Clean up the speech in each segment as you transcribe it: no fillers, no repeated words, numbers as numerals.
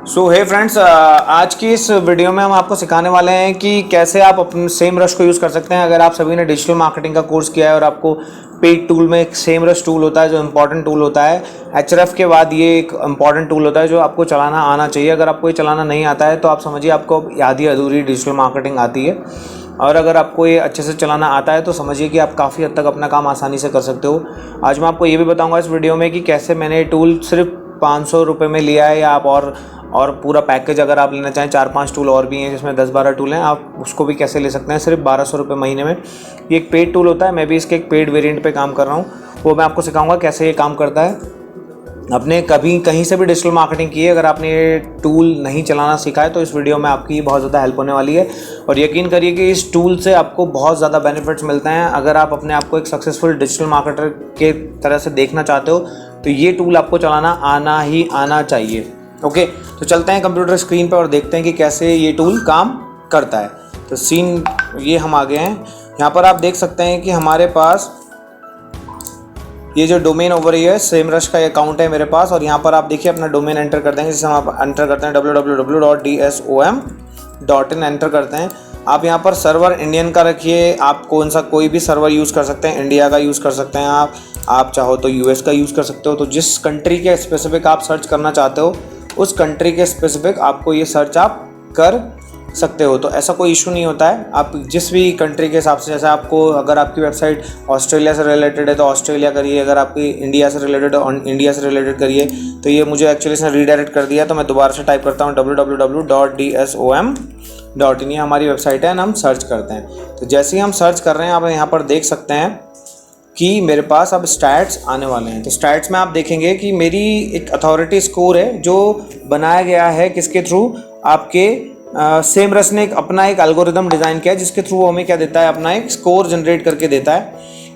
सो हे friends, आज की इस वीडियो में हम आपको सिखाने वाले हैं कि कैसे आप अपने सेम रश को यूज़ कर सकते हैं। अगर आप सभी ने डिजिटल मार्केटिंग का कोर्स किया है और आपको पेड टूल में एक सेम रश टूल होता है जो इंपॉर्टेंट टूल होता है, एचआरएफ के बाद ये एक इंपॉर्टेंट टूल होता है जो आपको चलाना आना चाहिए। अगर आपको ये चलाना नहीं आता है तो आप समझिए आपको आधी अधूरी डिजिटल मार्केटिंग आती है, और अगर आपको ये अच्छे से चलाना आता है तो समझिए कि आप काफ़ी हद तक अपना काम आसानी से कर सकते हो। आज मैं आपको ये भी बताऊंगा इस वीडियो में कि कैसे मैंने ये टूल सिर्फ 500 रुपये में लिया है, या आप और पूरा पैकेज अगर आप लेना चाहें, 4-5 टूल और भी हैं जिसमें 10-12 टूल हैं, आप उसको भी कैसे ले सकते हैं सिर्फ 1200 रुपये महीने में। ये एक पेड टूल होता है, मैं भी इसके एक पेड वेरिएंट पे काम कर रहा हूँ, वो मैं आपको सिखाऊंगा कैसे ये काम करता है। आपने कभी कहीं से भी डिजिटल मार्केटिंग की है, अगर आपने ये टूल नहीं चलाना सीखा है तो इस वीडियो में आपकी बहुत ज़्यादा हेल्प होने वाली है। और यकीन करिए कि इस टूल से आपको बहुत ज़्यादा बेनिफिट्स मिलते हैं। अगर आप अपने आप को एक सक्सेसफुल डिजिटल मार्केटर के तरह से देखना चाहते हो तो ये टूल आपको चलाना आना चाहिए। ओके, तो चलते हैं कंप्यूटर स्क्रीन पर और देखते हैं कि कैसे ये टूल काम करता है। तो सीन ये हम आ गए हैं, यहाँ पर आप देख सकते हैं कि हमारे पास ये जो डोमेन ओवर है सेमरश का अकाउंट है मेरे पास, और यहाँ पर आप देखिए अपना डोमेन एंटर कर देंगे। जिसे हम आप एंटर करते हैं www.dsom.in एंटर करते हैं। आप यहाँ पर सर्वर इंडियन का रखिए, आप कौन सा कोई भी सर्वर यूज़ कर सकते हैं, इंडिया का यूज़ कर सकते हैं, आप चाहो तो यूएस का यूज़ कर सकते हो। तो जिस कंट्री के स्पेसिफिक आप सर्च करना चाहते हो उस कंट्री के स्पेसिफिक आपको ये सर्च आप कर सकते हो, तो ऐसा कोई इशू नहीं होता है। आप जिस भी कंट्री के हिसाब से, जैसे आपको अगर आपकी वेबसाइट ऑस्ट्रेलिया से रिलेटेड है तो ऑस्ट्रेलिया करिए, अगर आपकी इंडिया से रिलेटेड है इंडिया से रिलेटेड करिए। तो ये मुझे एक्चुअली इसने रीडायरेक्ट कर दिया, तो मैं दोबारा से टाइप करता हूँ www.dsom.in, ये हमारी वेबसाइट है, हम सर्च करते हैं। तो जैसे ही हम सर्च कर रहे हैं आप यहाँ पर देख सकते हैं कि मेरे पास अब स्टैट्स आने वाले हैं। तो स्टैट्स में आप देखेंगे कि मेरी एक अथॉरिटी स्कोर है जो बनाया गया है किसके थ्रू, आपके सेमरश ने अपना एक एल्गोरिदम डिज़ाइन किया है जिसके थ्रू वो हमें क्या देता है, अपना एक स्कोर जनरेट करके देता है।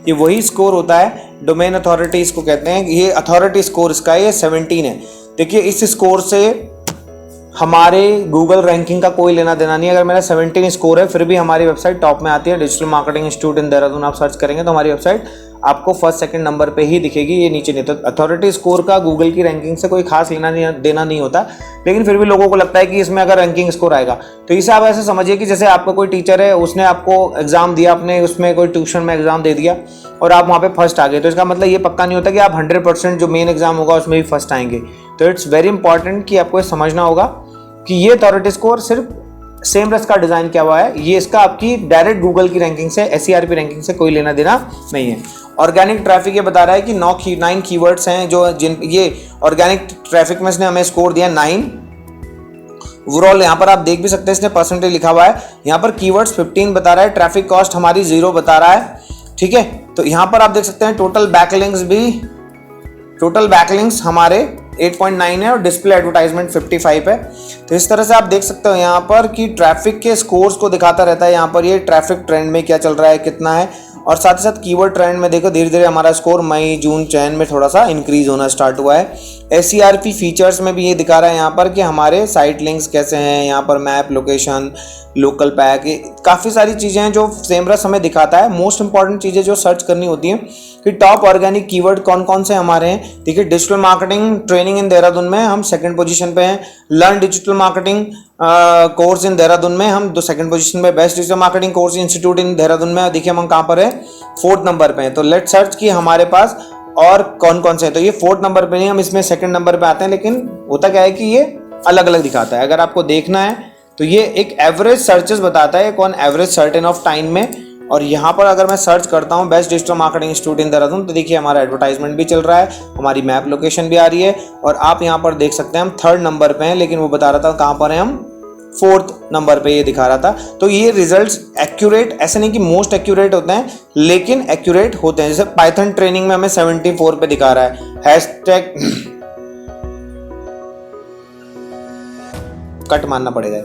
ये वही स्कोर होता है, डोमेन अथॉरिटी इसको कहते हैं। ये अथॉरिटी स्कोर इसका ये 17 है। देखिए इस स्कोर से हमारे गूगल रैंकिंग का कोई लेना देना नहीं है। अगर मेरा 17 स्कोर है फिर भी हमारी वेबसाइट टॉप में आती है। डिजिटल मार्केटिंग इंस्टीट्यूट इन देहरादून आप सर्च करेंगे तो हमारी वेबसाइट आपको फर्स्ट सेकंड नंबर पे ही दिखेगी, ये नीचे नहीं। तो अथॉरिटी स्कोर का गूगल की रैंकिंग से कोई खास लेना देना नहीं होता, लेकिन फिर भी लोगों को लगता है कि इसमें अगर रैंकिंग स्कोर आएगा। तो इसे आप ऐसे समझिए कि जैसे आपका कोई टीचर है, उसने आपको एग्जाम दिया, आपने उसमें कोई ट्यूशन में एग्जाम दे दिया और आप वहाँ पे फर्स्ट आ गए, तो इसका मतलब ये पक्का नहीं होता कि आप 100% जो मेन एग्जाम होगा उसमें भी फर्स्ट आएंगे। तो इट्स वेरी इंपॉर्टेंट कि आपको ये समझना होगा कि ये अथॉरिटी स्कोर सिर्फ सेमरश का डिज़ाइन किया हुआ है, ये इसका आपकी डायरेक्ट गूगल की रैंकिंग से, SERP रैंकिंग से कोई लेना देना नहीं है। ऑर्गेनिक ट्रैफिक ये बता रहा है कि 9 कीवर्ड्स हैं जो ये ऑर्गेनिक ट्रैफिक में इसने हमें स्कोर दिया 9 ओवरऑल। यहाँ पर आप देख भी सकते हैं इसने परसेंटेज लिखा हुआ है। यहाँ पर कीवर्ड्स 15 बता रहा है, ट्रैफिक कॉस्ट हमारी 0 बता रहा है, ठीक है। तो यहाँ पर आप देख सकते हैं टोटल बैकलिंक्स हमारे 8.9 है और डिस्प्ले एडवर्टाइजमेंट 55 है। तो इस तरह से आप देख सकते हो यहाँ पर कि ट्रैफिक के स्कोर्स को दिखाता रहता है। यहाँ पर ये ट्रैफिक ट्रेंड में क्या चल रहा है, कितना है, और साथ ही साथ कीवर्ड ट्रेंड में देखो धीरे धीरे हमारा स्कोर मई जून चैन में थोड़ा सा इंक्रीज होना स्टार्ट हुआ है। SERP फीचर्स में भी ये दिखा रहा है यहाँ पर कि हमारे साइट लिंक्स कैसे हैं, यहाँ पर मैप, लोकेशन, लोकल पैक, काफ़ी सारी चीज़ें हैं जो सेमरश हमें दिखाता है। मोस्ट इंपॉर्टेंट चीज़ें जो सर्च करनी होती हैं कि टॉप ऑर्गेनिक कीवर्ड कौन कौन से हमारे हैं। देखिए digital marketing training in Dehradun में हम 2nd पोजीशन पे हैं। Learn digital marketing course in Dehradun में हम 2nd पोजीशन पे। Best digital marketing course institute इन देहरादून में देखिए हम कहाँ पर है, 4th नंबर पे हैं। तो लेट सर्च कि हमारे पास और कौन कौन से हैं। तो ये 4th नंबर पे नहीं, हम इसमें 2nd नंबर पे आते हैं, लेकिन होता क्या है कि ये अलग अलग दिखाता है। अगर आपको देखना है तो ये एक एवरेज सर्चेस बताता है कौन एवरेज सर्टेन ऑफ टाइम में। और यहाँ पर अगर मैं सर्च करता हूँ बेस्ट डिजिटल मार्केटिंग इंस्टीट्यूट इन देहरादून, तो देखिए हमारा एडवर्टाइजमेंट भी चल रहा है, हमारी मैप लोकेशन भी आ रही है, और आप यहाँ पर देख सकते हैं हम 3rd नंबर पे हैं, लेकिन वो बता रहा था कहाँ पर है, हम 4th नंबर पे ये दिखा रहा था। तो ये रिजल्ट्स एक्यूरेट, ऐसे नहीं कि मोस्ट एक्यूरेट होते हैं, लेकिन एक्यूरेट होते हैं। जैसे पाइथन ट्रेनिंग में हमें 74 पे दिखा रहा है। हैशटैग कट मारना पड़ेगा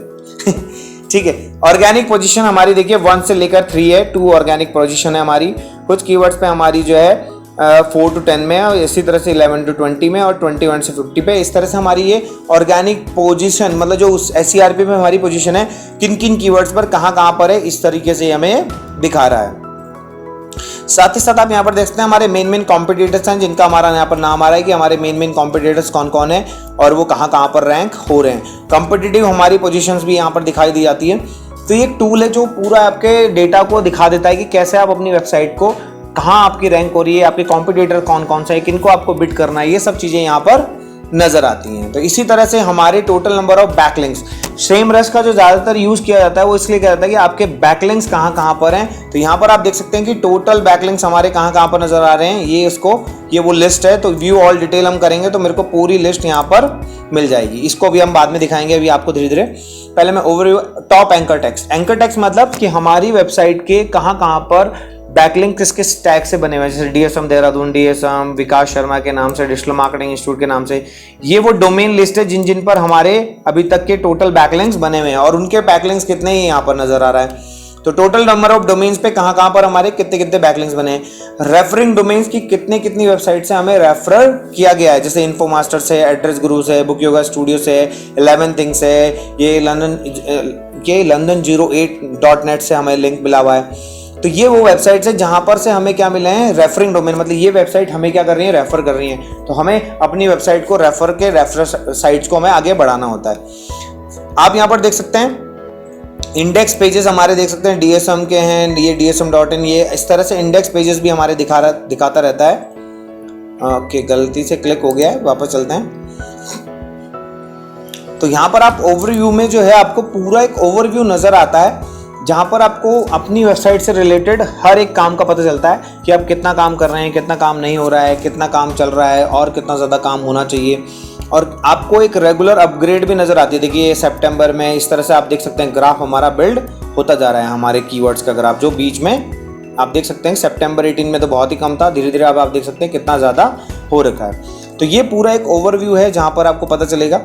ठीक है। ऑर्गेनिक पोजीशन हमारी देखिए 1 से लेकर 3 है, 2 ऑर्गेनिक पोजीशन है हमारी। कुछ कीवर्ड्स पे हमारी जो है 4 to 10 में, और इसी तरह से 11 to 20 में, और 21 से 50 पे। इस तरह से हमारी ये ऑर्गेनिक पोजीशन, मतलब जो उस SERP में हमारी पोजीशन है, किन किन कीवर्ड्स पर कहाँ पर है, इस तरीके से हमें दिखा रहा है। साथ ही साथ आप यहाँ पर देख सकते हैं हमारे मेन कॉम्पिटिटर्स हैं जिनका हमारा यहाँ पर नाम आ रहा है कि हमारे मेन कॉम्पिटिटर्स कौन कौन है और वो कहाँ कहाँ पर रैंक हो रहे हैं। कॉम्पिटिटिव हमारी पोजीशंस भी यहाँ पर दिखाई दी जाती है। तो ये एक टूल है जो पूरा आपके डेटा को दिखा देता है कि कैसे आप अपनी वेबसाइट को कहाँ आपकी रैंक हो रही है, आपके कॉम्पिटिटर कौन कौन सा है, किनको आपको बिट करना है, ये सब चीज़ें यहाँ पर नजर आती हैं। तो इसी तरह से हमारे total number of backlinks, Semrush का जो ज़्यादातर यूज़ किया जाता है वो इसलिए किया जाता है कि आपके बैकलिंक्स कहाँ कहाँ पर हैं। तो यहाँ पर आप देख सकते हैं कि टोटल बैकलिंक्स हमारे कहाँ कहाँ पर नजर आ रहे हैं। ये वो लिस्ट है। तो व्यू ऑल डिटेल हम करेंगे तो मेरे को पूरी लिस्ट यहाँ पर मिल जाएगी। इसको भी हम बाद में दिखाएंगे अभी आपको धीरे धीरे। पहले मैं overview, top anchor text. Anchor text मतलब कि हमारी वेबसाइट के कहाँ कहाँ पर बैकलिंक किस किस टैग से बने हुए हैं, जैसे डीएसएम देहरादून, डीएसएम विकास शर्मा के नाम से, डिजिटल मार्केटिंग इंस्टीट्यूट के नाम से। ये वो डोमेन लिस्ट है जिन जिन पर हमारे अभी तक के टोटल बैकलिंक्स बने हुए हैं और उनके बैकलिंक्स कितने ही यहाँ पर नजर आ रहा है। तो टोटल नंबर ऑफ डोमेन्स पे कहाँ कहाँ पर हमारे कितने कितने बैकलिंक्स बने हैं। रेफरिंग डोमेन्स की कितनी कितनी वेबसाइट से हमें रेफर किया गया है, जैसे इन्फोमास्टर से, एड्रेस गुरु से, बुक योगा स्टूडियो से, 11 थिंग्स से, ये लंदन 08.net से हमें लिंक मिला हुआ है। तो ये वो वेबसाइट्स है जहां पर से हमें क्या मिले हैं, रेफरिंग डोमेन। मतलब ये वेबसाइट हमें क्या कर रही है, रेफर कर रही है। तो हमें अपनी वेबसाइट को रेफर साइट्स को हमें आगे बढ़ाना होता है। आप यहाँ पर देख सकते हैं इंडेक्स पेजेस हमारे देख सकते हैं डीएसएम के हैं, ये dsm.in, ये इस तरह से इंडेक्स पेजेस भी हमारे दिखाता रहता है। ओके, गलती से क्लिक हो गया है, वापस चलते हैं। तो यहाँ पर आप ओवरव्यू में जो है आपको पूरा एक ओवरव्यू नजर आता है जहाँ पर आपको अपनी वेबसाइट से रिलेटेड हर एक काम का पता चलता है कि आप कितना काम कर रहे हैं, कितना काम नहीं हो रहा है, कितना काम चल रहा है और कितना ज़्यादा काम होना चाहिए। और आपको एक रेगुलर अपग्रेड भी नज़र आती है। देखिए सितंबर में इस तरह से आप देख सकते हैं ग्राफ हमारा बिल्ड होता जा रहा है, हमारे कीवर्ड्स का ग्राफ जो बीच में आप देख सकते हैं सितंबर 18 में तो बहुत ही कम था, धीरे धीरे अब आप देख सकते हैं कितना ज़्यादा हो रखा है। तो ये पूरा एक ओवरव्यू है जहाँ पर आपको पता चलेगा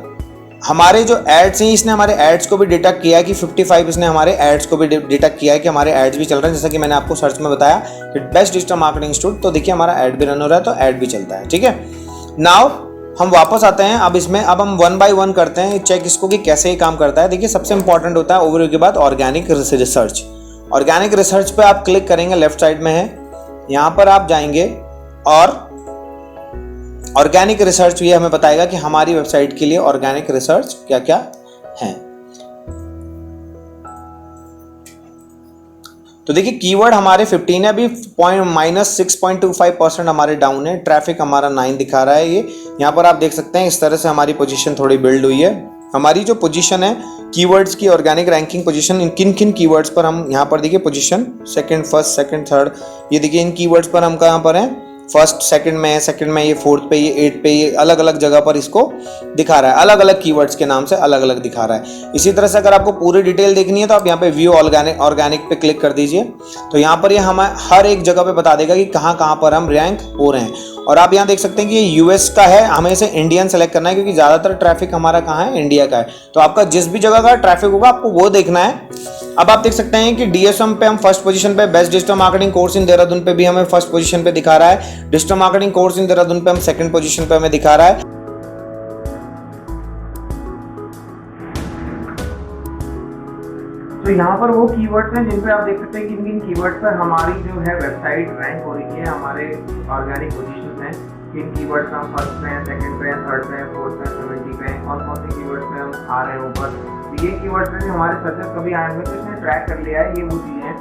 हमारे जो एड्स हैं, इसने हमारे एड्स को भी डिटेक्ट किया है कि 55 इसने हमारे एड्स को भी डिटेक्ट किया है कि हमारे एड्स भी चल रहे हैं। जैसा कि मैंने आपको सर्च में बताया कि बेस्ट डिजिटल मार्केटिंग इंस्टीट्यूट, तो देखिए हमारा ऐड भी रन हो रहा है, तो ऐड भी चलता है। ठीक है, नाउ हम वापस आते हैं अब इसमें। अब हम 1 बाय 1 करते हैं चेक इसको कि कैसे ये काम करता है। देखिए सबसे इंपॉर्टेंट होता है ओवरव्यू के बाद ऑर्गेनिक रिसर्च। ऑर्गेनिक रिसर्च पे आप क्लिक करेंगे, लेफ्ट साइड में है, यहाँ पर आप जाएंगे और ऑर्गेनिक रिसर्च ये हमें बताएगा कि हमारी वेबसाइट के लिए ऑर्गेनिक रिसर्च क्या क्या है। तो देखिए कीवर्ड हमारे 15 है, अभी -6.25% हमारे डाउन है। ट्रैफिक हमारा 9 दिखा रहा है। ये यहाँ पर आप देख सकते हैं इस तरह से हमारी पोजीशन थोड़ी बिल्ड हुई है। हमारी जो पोजीशन है कीवर्ड्स की, ऑर्गेनिक रैंकिंग पोजीशन, इन किन किन कीवर्ड्स पर हम यहाँ पर देखिए position second, first, second, third, ये देखिए इन कीवर्ड्स पर हम कहाँ पर हैं, फर्स्ट सेकंड में है, सेकंड में ये फोर्थ पे, ये 8 पे, ये अलग अलग जगह पर इसको दिखा रहा है, अलग अलग कीवर्ड्स के नाम से अलग अलग दिखा रहा है। इसी तरह से अगर आपको पूरी डिटेल देखनी है तो आप यहाँ पे व्यू ऑर्गेनिक पे क्लिक कर दीजिए। तो यहाँ पर ये हमें हर एक जगह पे बता देगा कि कहाँ कहाँ पर हम रैंक हो रहे हैं। और आप यहाँ देख सकते हैं कि ये यूएस का है, हमें इसे इंडियन सेलेक्ट करना है क्योंकि ज़्यादातर ट्रैफिक हमारा कहाँ है, इंडिया का है। तो आपका जिस भी जगह का ट्रैफिक होगा आपको वो देखना है। अब आप देख सकते हैं कि डीएसएम पे हम फर्स्ट पोजीशन पे, best digital marketing course in Dehradun पे भी हमें फर्स्ट पोजीशन पे दिखा रहा है, digital marketing course in Dehradun पे हम सेकंड पोजीशन पे हमें दिखा रहा है। तो यहाँ पर वो कीवर्ड्स हैं जिन पे आप देख सकते हैं कि इन कीवर्ड्स पर हमारी जो है वेबसाइट रैंक हो रही है, हमारे ऑर्गेनिक पोजीशन हैं, किन कीवर्ड्स पे हम फर्स्ट पे हैं, सेकंड पे हैं, थर्ड पे हैं, फोर्थ पे, 70 पे हैं, और कौन से कीवर्ड्स पे हम आ रहे हैं ऊपर। तो ये कीवर्ड्स पे जो हमारे सर्चेस कभी आए हुए तो इसने ट्रैक कर लिया है, ये वो चीज़ें हैं।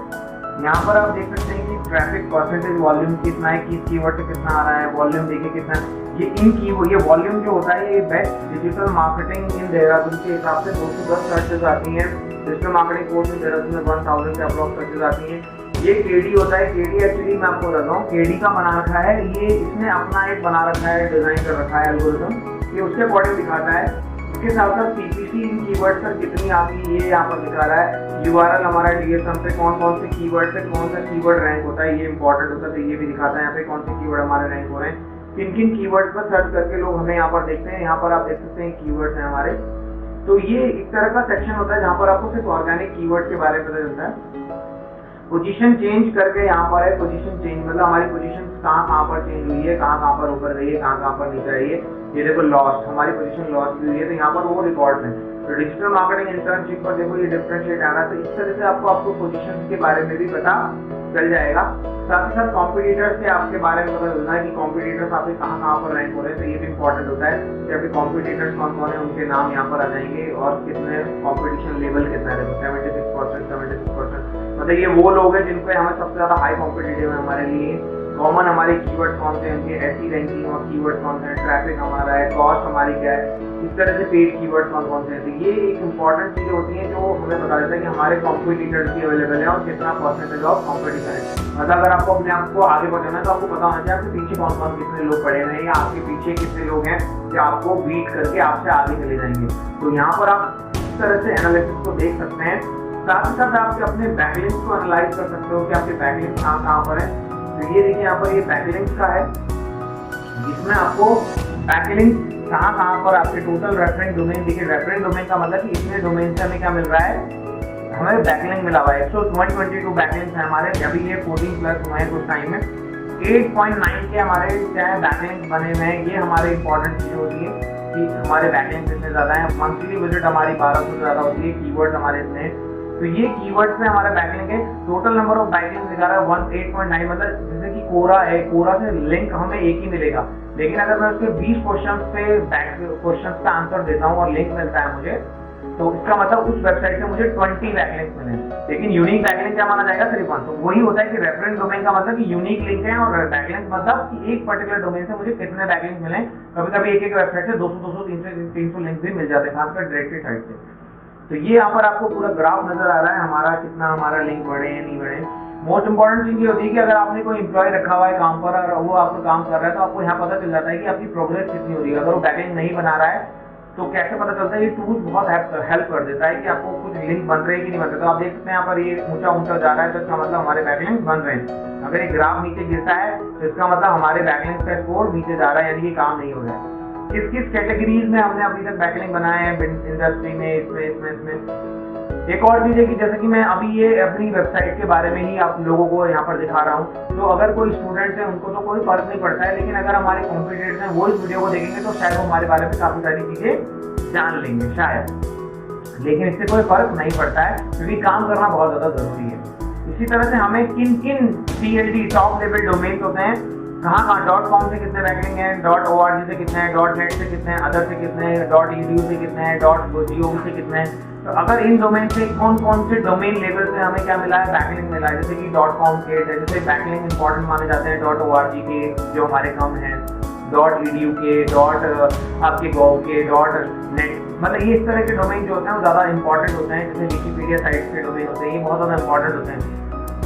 यहाँ पर आप देख सकते हैं कि ट्रैफिक परसेंटेज वॉल्यूम कितना है, किस कीवर्ड से कितना आ रहा है, वॉल्यूम देखिए कितना है। ये वॉल्यूम जो होता है ये best digital marketing in Dehradun के हिसाब से 210 सर्चेस आती हैं। Digital marketing course in Dehradun में 1000 के अप्रॉक्स सर्चेस आती हैं। ये केडी होता है, केडी एक्चुअली मैं आपको बताता हूँ, केडी का बना रखा है, ये इसने अपना एक बना रखा है, डिजाइन कर रखा है एल्गोरिथम, ये उसके अकॉर्डिंग दिखाता है। इसके साथ साथ सीपीसी इन कीवर्ड पर कितनी आती है ये यहाँ पर दिखा रहा है। यूआरएल हमारा डीएसएम पे कौन कौन से कीवर्ड से कौन सा कीवर्ड रैंक होता है ये इंपॉर्टेंट होता है, तो ये भी दिखाता है यहाँ पे कौन से कीवर्ड हमारे रैंक हो रहे हैं, किन किन कीवर्ड पर सर्च करके लोग हमें यहाँ पर देखते हैं। यहाँ पर आप देख सकते हैं कीवर्ड्स हैं हमारे। तो ये एक तरह का सेक्शन होता है जहाँ पर आपको सिर्फ ऑर्गेनिक कीवर्ड के बारे में पता चलता है। पोजीशन चेंज करके यहाँ पर है, पोजीशन चेंज मतलब हमारी पोजीशन कहाँ पर चेंज हुई है, कहाँ पर ऊपर गई है, कहाँ पर नीचे आई है। ये देखो लॉस्ट, हमारी पोजीशन लॉस्ट हुई है, तो यहाँ पर वो रिकॉर्ड है। तो डिजिटल मार्केटिंग इंटर्नशिप पर देखो ये डिफरेंशिएट आ रहा है। तो इस तरह से आपको पोजीशन के बारे में भी पता चल जाएगा। साथ ही साथ कॉम्पिटिटर्स से आपके बारे में पता चलना है कि कॉम्पिटिटर्स आपके कहाँ पर रैंक हो रहे हैं। तो ये भी इंपॉर्टेंट होता है कि आपके कॉम्पिटिटर्स कौन कौन है, उनके नाम यहाँ पर आ जाएंगे और कितने कॉम्पिटिशन लेवल कितना है। 76%, मतलब ये वो लोग हैं जिनको हमें सबसे ज्यादा हाई कॉम्पिटिटिव है हमारे लिए। कॉमन हमारे कीवर्ड कौन से हैं, उनके ऐसी रैंकिंग और कीवर्ड कौन से हैं, ट्रैफिक हमारा है, कॉस्ट हमारी क्या है, इस तरह से पेड कीवर्ड कौन कौन से हैं। तो ये एक इंपॉर्टेंट चीजें होती हैं जो हमें बता देता है कि हमारे कॉम्पिटिटर्स भी अवेलेबल है और कितना परसेंटेज ऑफ कॉम्पिटिशन है। मतलब अगर आपको अपने आप को आगे बढ़ाना है तो आपको पता होना चाहिए आपके पीछे कौन कौन कितने लोग पड़े हुए हैं या आपके पीछे कितने लोग हैं जो आपको बीट करके आपसे आगे चले जाएंगे। तो यहाँ पर आप इस तरह से एनालिसिस को देख सकते हैं। साथ ही साथ आप अपने बैकलिंक्स को एनालाइज कर सकते हो कि आपके बैकलिंक्स कहाँ पर है। तो ये देखिए यहाँ पर ये बैकलिंक्स का है, जिसमें आपको बैकलिंक्स कहाँ पर आपके टोटल रेफरेंस डोमेन देखिए। रेफरेंस डोमेन का मतलब कि इतने डोमेन से हमें क्या मिल रहा है, हमें बैकलिंक मिला हुआ है। 122 बैकलिंक्स है हमारे। अभी ये 14+ हुए हैं कुछ टाइम में। 8.9 के हमारे क्या है बैकलिंक बने हुए हैं। ये हमारे इंपॉर्टेंट चीज होती है कि हमारे बैकलिंक इतने ज्यादा है। मंथली विजिट हमारी 1200 से ज्यादा होती है। कीवर्ड हमारे इतने हैं। तो ये कीवर्ड्स में हमारा बैकलिंक है। टोटल नंबर ऑफ बैकलिंक दिखा रहा है 8.9, मतलब जैसे कि कोरा है, कोरा से लिंक हमें एक ही मिलेगा। लेकिन अगर मैं उसके 20 क्वेश्चंस का आंसर देता हूँ और लिंक मिलता है मुझे, तो इसका मतलब उस वेबसाइट से मुझे 20 बैकलिंक मिले। लेकिन यूनिक बैकलिंक क्या माना जाएगा, सिर्फ 1। तो वही होता है कि रेफरेंस डोमेन का मतलब कि यूनिक लिंक है और बैकलिंक मतलब कि एक पर्टिकुलर डोमेन से मुझे कितने बैकलिंक मिले। कभी कभी एक वेबसाइट से 200, 300 लिंक भी मिल जाते हैं, खासकर डायरेक्टरी साइट से। तो ये यहाँ पर आपको पूरा ग्राफ नजर आ रहा है हमारा, कितना हमारा लिंक बढ़े या नहीं बढ़े। मोस्ट इंपॉर्टेंट चीज ये होती है कि अगर आपने कोई एम्प्लॉय रखा हुआ है काम पर और वो आपको काम कर रहा है, तो आपको यहाँ पता चल जाता है कि आपकी प्रोग्रेस कितनी हो रही है। अगर वो बैकलिंक नहीं बना रहा है तो कैसे पता चलता है, ये टूल बहुत हेल्प कर देता है कि आपको कुछ लिंक बन रहे हैं कि नहीं बन रहे। तो आप देख सकते हैं यहाँ पर ये ऊंचा जा रहा है, तो इसका मतलब हमारे बैकलिंक बन रहे हैं। अगर ये ग्राफ नीचे गिरता है तो इसका मतलब हमारे बैकलिंक का स्कोर नीचे जा रहा है, यानी कि काम नहीं हो रहा है। किस कैटेगरीज में हमने अभी तक बैकलिंक बनाए हैं, इंडस्ट्री में, इसमें। एक और चीज है कि जैसे कि मैं अभी ये अपनी वेबसाइट के बारे में ही आप लोगों को यहाँ पर दिखा रहा हूँ, तो अगर कोई स्टूडेंट है उनको तो कोई फर्क नहीं पड़ता है। लेकिन अगर हमारे कॉम्पिटिटर्स हैं वो इस वीडियो को देखेंगे तो शायद वो हमारे बारे में काफी सारी चीजें जान लेंगे शायद, लेकिन इससे कोई फर्क नहीं पड़ता है क्योंकि काम करना बहुत ज्यादा जरूरी है। इसी तरह से हमें किन TLD टॉप लेवल डोमेन होते हैं, कहाँ .com से कितने बैकलिंक हैं, .org से कितने हैं, .net से कितने हैं, अदर से कितने हैं, .edu से कितने हैं, .gov से कितने हैं। तो अगर इन डोमेन से कौन से डोमेन लेवल से हमें क्या मिला है, बैकलिंक मिला है। जैसे कि .com के जैसे बैकलिंक इंपॉर्टेंट माने जाते हैं, .org के जो हमारे कम हैं, .edu के, आपके gov के, .net, मतलब ये इस तरह के डोमेन जो होते हैं वो ज़्यादा इंपॉर्टेंट होते हैं। जैसे विकिपीडिया साइट के डोमेन होते हैं, ये बहुत ज़्यादा इंपॉर्टेंट होते हैं।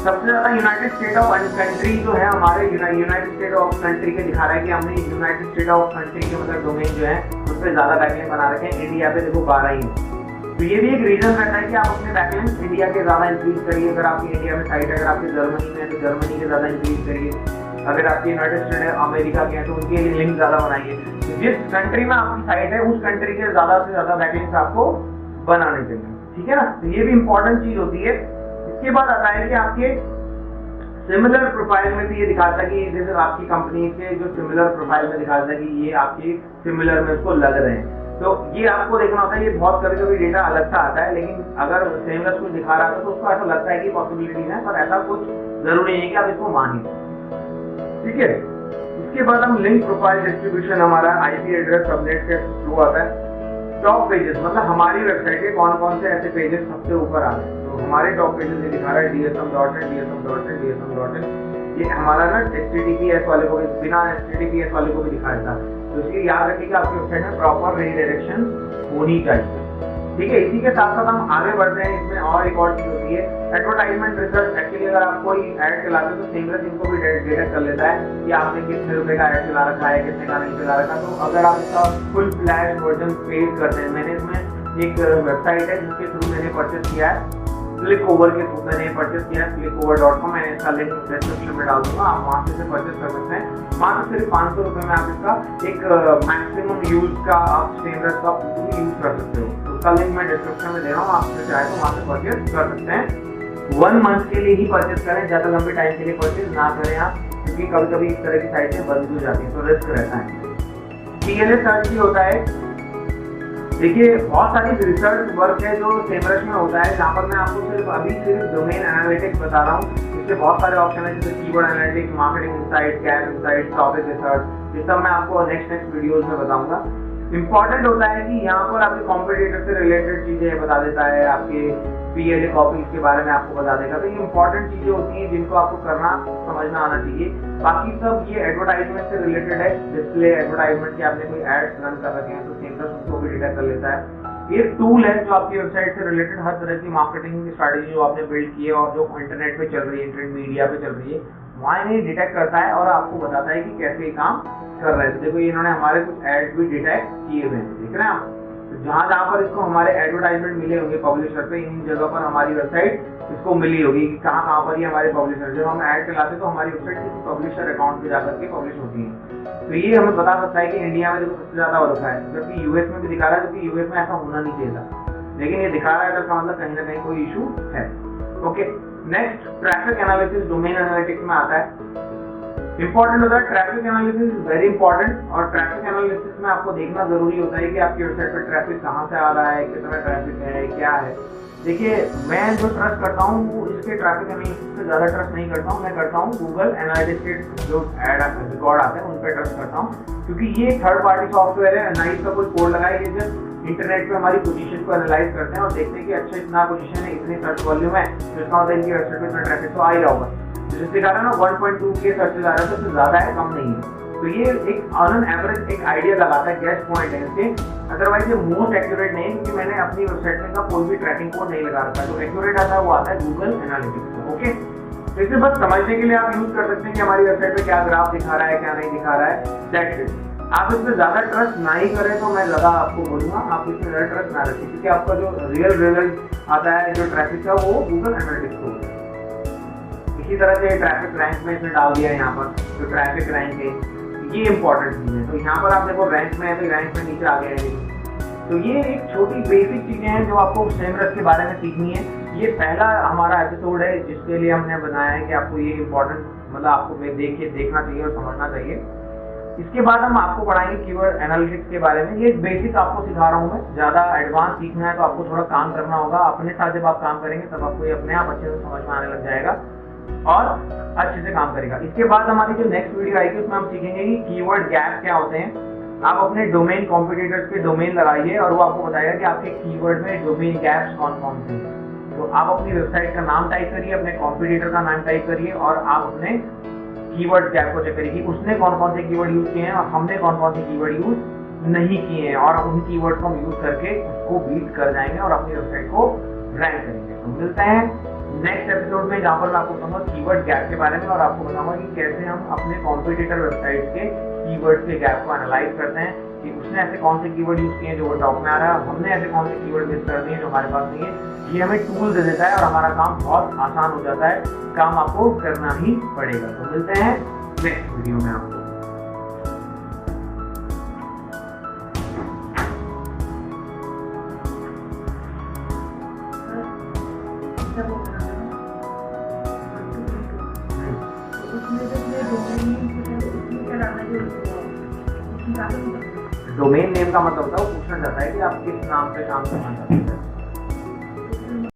सबसे ज्यादा यूनाइटेड स्टेट ऑफ कंट्री जो है हमारे यूनाइटेड स्टेट ऑफ कंट्री के दिखा रहा है कि हमने यूनाइटेड स्टेट ऑफ कंट्री के मतलब डोमेन जो है उस पर ज्यादा बैकलिंक बना रखे हैं। इंडिया पे देखो 12 ही है। तो ये भी एक रीजन रहता है कि आप अपने बैकलिंक इंडिया के ज्यादा इंक्रीज करिए। अगर आपकी इंडिया में साइट है, अगर आपकी जर्मनी में है तो जर्मनी के ज्यादा इंक्रीज करिए। अगर आपके यूनाइटेड स्टेट अमेरिका के हैं तो उनके लिंक ज्यादा बनाइए। तो जिस कंट्री में आपकी साइट है उस कंट्री के ज्यादा से ज्यादा बैकलिंक्स आपको बनाने चाहिए, ठीक है ना। तो ये भी इंपॉर्टेंट चीज होती है। इसके बाद आता है कि आपके सिमिलर प्रोफाइल में भी ये दिखाता है कि जैसे आपकी कंपनी के जो सिमिलर प्रोफाइल में दिखाता है कि ये आपकी सिमिलर में उसको लग रहे हैं। तो ये आपको देखना होता है। ये बहुत कभी डेटा अलग सा आता है, लेकिन अगर सिमिलर कुछ दिखा रहा है तो उसको ऐसा लगता है कि पॉसिबिलिटीज है, पर ऐसा कुछ जरूरी नहीं है कि आप इसको मानिए, ठीक है। इसके बाद हम लिंक प्रोफाइल डिस्ट्रीब्यूशन, हमारा IP एड्रेस सबनेट के थ्रू आता है। टॉप पेजेस, मतलब हमारी वेबसाइट के कौन कौन से ऐसे पेजेस सबसे ऊपर आ रहे हैं। तो हमारे टॉप पेजेस ये दिखा रहा है dsm.net, ये हमारा ना HTTPS वाले को भी, बिना HTTPS वाले को भी दिखाया था। तो इसलिए याद रखिए कि आपकी वेबसाइट में प्रॉपर रीडायरेक्शन होनी चाहिए, ठीक है। इसी के साथ साथ हम आगे बढ़ते हैं। इसमें और एक और चीज होती है एडवर्टाइजमेंट रिसर्च। एक्चुअली अगर आप कोई ऐड चलाते हो तो सेमलेस इनको भी डिटेक्ट कर लेता है कि आपने कितने रुपए का ऐड चला रखा है, कितने का नहीं चला रखा। तो अगर आप इसका फुल फ्लैश वर्जन पेड करते हैं, मैंने इसमें एक वेबसाइट है जिसके थ्रू मैंने परचेस किया है, क्लिकओवर के थ्रू मैंने परचेस किया है, clickOver.com। मैंने इसका लिंक डिस्क्रिप्शन में डाल दूंगा, आप वहाँ से परचेस कर सकते हैं। मात्र सिर्फ 500 रुपये में आप इसका एक मैक्सिमम यूज का आप स्टेनलेस का यूज कर सकते हो। उसका लिंक मैं डिस्क्रिप्शन में दे रहा हूँ, आप चाहे तो वहाँ से परचेस कर सकते हैं। 1 मंथ के लिए ही परचेस करें, ज्यादा लंबे टाइम के लिए परचेस ना करें आप, क्योंकि कभी कभी इस तरह की साइटें बंद हो जाती है तो रिस्क रहता है। TLS सर्च भी होता है। देखिए बहुत सारी रिसर्च वर्क है जो सेमरश में होता है, जहाँ पर मैं आपको सिर्फ डोमेन एनालिटिक्स बता रहा हूँ। इससे बहुत सारे ऑप्शन है, जैसे keyword analytics, marketing insight, gap insight, topic research, ये सब मैं आपको नेक्स्ट वीडियोस में बताऊंगा। इंपॉर्टेंट होता है कि यहाँ पर आपके कॉम्पिटिटर से रिलेटेड चीजें बता देता है, आपके PLA कॉपीज के बारे में आपको बता देगा। तो ये इंपॉर्टेंट चीजें होती हैं जिनको आपको करना समझना आना चाहिए। बाकी सब ये एडवर्टाइजमेंट से रिलेटेड है, डिस्प्ले एडवर्टाइजमेंट की आपने कोई एड्स रन कर रखे हैं तो सेमरश उसको भी डिटेक्ट कर लेता है। ये टूल है जो आपकी वेबसाइट से रिलेटेड हर तरह की मार्केटिंग स्ट्रेटेजी जो आपने बिल्ड की है और जो इंटरनेट पे चल रही है, इंटरनेट मीडिया पे चल रही है, वहाँ इन्हें डिटेक्ट करता है और आपको बताता है कि कैसे काम कर रहे हैं। तो देखो इन्होंने हमारे कुछ एड्स भी डिटेक्ट किए हुए हैं, देख रहे हैं आप। तो जहाँ जहाँ पर इसको हमारे एडवर्टाइजमेंट मिले होंगे पब्लिशर पे, इन जगह पर हमारी वेबसाइट इसको मिली होगी कि कहाँ कहाँ पर ये हमारे पब्लिशर, जब हम ऐड चलाते तो हमारी वेबसाइट किसी पब्लिशर अकाउंट पे जाकर के पब्लिश होती है। तो ये हमें बता सकता है कि इंडिया में देखो सबसे ज्यादा हो रखा है, जबकि यूएस में भी दिखा रहा है, जबकि यूएस में ऐसा होना नहीं चाहिए, लेकिन ये दिखा रहा है, तो मतलब कहीं ना कहीं कोई इशू है। Okay, next traffic analysis domain analytics में आता है। इंपॉर्टेंट होता है traffic analysis, is very important. और ट्रैफिक एनालिसिस में आपको देखना जरूरी होता है कि आपकी वेबसाइट पर ट्रैफिक कहाँ से आ रहा है, कितना ट्रैफिक है, क्या है। देखिए मैं जो ट्रस्ट करता हूँ वो इसके ट्रैफिक एनालिसिस से ज़्यादा ट्रस्ट नहीं करता हूँ, मैं करता हूँ गूगल एनालिटिक्स के जो एड रिकॉर्ड आते हैं उन पर ट्रस्ट करता हूँ, क्योंकि ये थर्ड पार्टी सॉफ्टवेयर है, ना इसका कोई कोड लगाए, ये जस्ट इंटरनेट पे हमारी पोजीशन को एनालाइज करते हैं और देखते हैं कि अच्छा इतना पोजीशन है, इतनी सर्च वॉल्यूम है, तो इसका मतलब इनकी वेबसाइट पे इतना ट्रैफिक तो आ ही रहा होगा। जिसके कारण ना 1.2 के सर्चेज आ रहा है, तो ज़्यादा है कम नहीं है। तो ये एक ऑन एवरेज एक आइडिया लगाता है, गेस पॉइंट है इसके। अदरवाइज ये मोस्ट एक्यूरेट नहीं है, क्योंकि मैंने अपनी वेबसाइट में का कोई भी ट्रैकिंग कोड नहीं लगा रखा है। जो एक्यूरेट आता है वो आता है गूगल एनालिटिक्स में। ओके, तो इसे बस समझने के लिए आप यूज कर सकते हैं कि हमारी वेबसाइट पे क्या ग्राफ दिखा रहा है, क्या नहीं दिखा रहा है, दैट्स इट। आप इसमें ज्यादा ट्रस्ट ना ही करें तो मैं ज्यादा आपको बोलूंगा आप इसमें ज्यादा ट्रस्ट ना रखें, क्योंकि आपका जो रियल रिजल्ट आता है जो ट्रैफिक का वो गूगल एनालिटिक्स को होता है। इसी तरह से ट्रैफिक रैंक में इसमें डाल दिया है, यहाँ पर जो ट्रैफिक रैंक है ये इंपॉर्टेंट चीज है। तो यहाँ पर आप देखो रैंक में है, तो रैंक में नीचे आ गया है। तो ये एक छोटी बेसिक चीजें हैं जो आपको सेमरश के बारे में सीखनी है। ये पहला हमारा एपिसोड है जिसके लिए हमने बनाया है कि आपको ये इंपॉर्टेंट मतलब आपको देखना चाहिए और समझना चाहिए। इसके बाद हम आपको पढ़ाएंगे कीवर्ड एनालिटिक्स के बारे में। ये बेसिक आपको सिखा रहा हूँ मैं, ज्यादा एडवांस सीखना है तो आपको थोड़ा काम करना होगा। अपने साथ जब आप काम करेंगे तब आपको ये अपने आप अच्छे से समझ में आने लग जाएगा और अच्छे से काम करेगा। इसके बाद हमारी जो नेक्स्ट वीडियो आएगी उसमें हम सीखेंगे कि कीवर्ड गैप क्या होते हैं। आप अपने डोमेन कॉम्पिटिटर्स पे डोमेन लगाइए और वो आपको बताएगा कि आपके कीवर्ड में डोमेन गैप्स कौन कौन से हैं। तो आप अपनी वेबसाइट का नाम टाइप करिए, अपने कॉम्पिटिटर का नाम टाइप करिए और आप अपने कीवर्ड गैप को चेक करिए कि उसने कौन कौन से कीवर्ड यूज किए हैं और हमने कौन कौन से कीवर्ड यूज नहीं किए हैं, और उन कीवर्ड को हम यूज करके उसको बीट कर जाएंगे और अपनी वेबसाइट को रैंक करेंगे। तो मिलते हैं नेक्स्ट एपिसोड में, जहाँ पर मैं आपको बताऊंगा कीवर्ड गैप के बारे में और आपको बताऊंगा कि कैसे हम अपने कॉम्पिटिटर वेबसाइट के कीवर्ड के गैप को एनालाइज करते हैं कि उसने ऐसे कौन से कीवर्ड यूज किए हैं जो वो टॉप में आ रहा है, हमने ऐसे कौन से कीवर्ड मिस कर दिए जो हमारे पास नहीं है। ये हमें टूल दे देता है और हमारा काम बहुत आसान हो जाता है, काम आपको करना ही पड़ेगा। तो मिलते हैं नेक्स्ट वीडियो में आपको। डोमेन नेम का मतलब होता है वो पूछना चाहता है कि आप किस नाम पे काम करना चाहते हैं।